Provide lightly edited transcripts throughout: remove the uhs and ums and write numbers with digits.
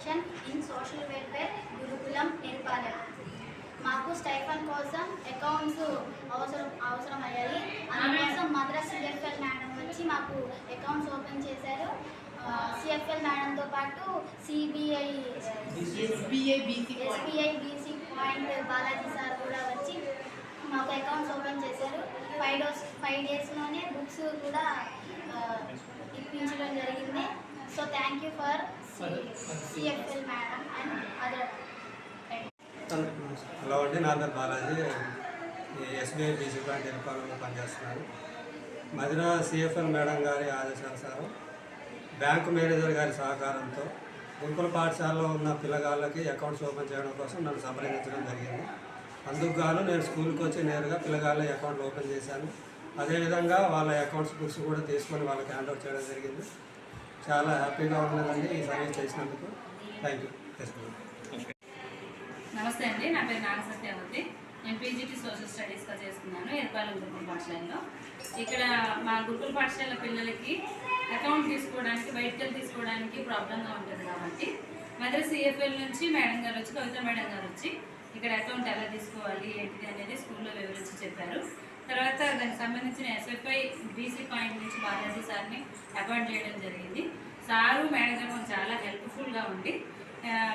Section in social welfare గురుకులం నిర్పాలెం. మాకు స్టైఫన్ కోసం అకౌంట్స్ అవసరమయ్యాయి. అందుకోసం మద్రాస్ సిఎఫ్ఎల్ మేడం వచ్చి మాకు అకౌంట్స్ ఓపెన్ చేశారు. సిఎఫ్ఎల్ మేడంతో పాటు SBI BC point Balaji sir కూడా వచ్చి మాకు అకౌంట్స్ ఓపెన్ చేశారు. 5 డేస్లోనే బుక్స్ కూడా ఇప్పించడం జరిగింది. So thank you for CFL madam and other. Hello అండి, నా పేరు బాలాజీ. ఎస్బీఐ బీసీ పాయింట్ నిర్పాలనలో పనిచేస్తున్నారు. మధుర సిఎఫ్ఎల్ మేడం గారి ఆదేశానుసారం బ్యాంకు మేనేజర్ గారి సహకారంతో గురుకుల పాఠశాలలో ఉన్న పిల్లగాళ్ళకి అకౌంట్స్ ఓపెన్ చేయడం కోసం నన్ను సంప్రదించడం జరిగింది. అందుకు గాను నేను స్కూల్కి వచ్చి నేరుగా పిల్లగాళ్ళ అకౌంట్ ఓపెన్ చేశాను. అదేవిధంగా వాళ్ళ అకౌంట్స్ బుక్స్ కూడా తీసుకొని వాళ్ళకి హ్యాండ్ ఓవర్ చేయడం జరిగింది. చాలా హ్యాపీగా ఉన్నదండి ఈ సర్వీస్ చేసినందుకు. Thank you. నమస్తే అండి, నా పేరు నాగసత్యావతి. నేను పీజీటీ సోషల్ స్టడీస్గా చేస్తున్నాను ఎర్పాలెం గురుకుల పాఠశాలలో. ఇక్కడ మా గురుకుల పాఠశాల పిల్లలకి అకౌంట్ తీసుకోవడానికి, బయటకెళ్ళి తీసుకోవడానికి ప్రాబ్లంగా ఉంటుంది కాబట్టి మదర్ సిఎఫ్ఎల్ నుంచి మేడం గారు వచ్చి, కవిత మేడం గారు వచ్చి ఇక్కడ అకౌంట్ ఎలా తీసుకోవాలి ఏంటిది అనేది స్కూల్లో వివరించి చెప్పారు. తర్వాత దానికి సంబంధించిన ఎస్ఎఫ్ఐ బీసీ పాయింట్ నుంచి బాలాజీ సార్ని అపాయింట్ చేయడం జరిగింది. సారు మేడం గారు చాలా హెల్ప్ఫుల్గా ఉండి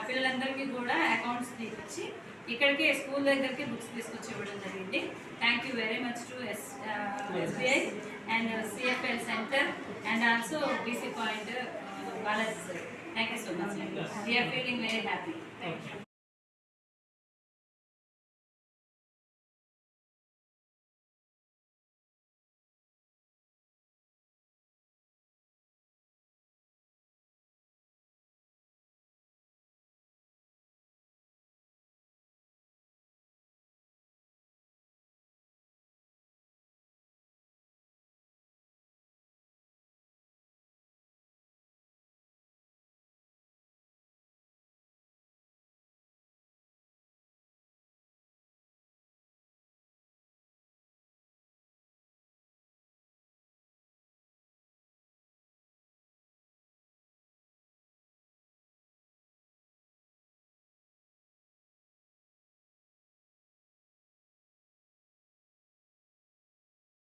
పిల్లలందరికీ కూడా అకౌంట్స్ తీసుకొచ్చి ఇక్కడికి స్కూల్ దగ్గరికి బుక్స్ తీసుకొచ్చి ఇవ్వడం జరిగింది. Thank you very much to SBI and CFL centre and also BC point Balaji sir. Thank you so much. We're feeling very happy. Thank you.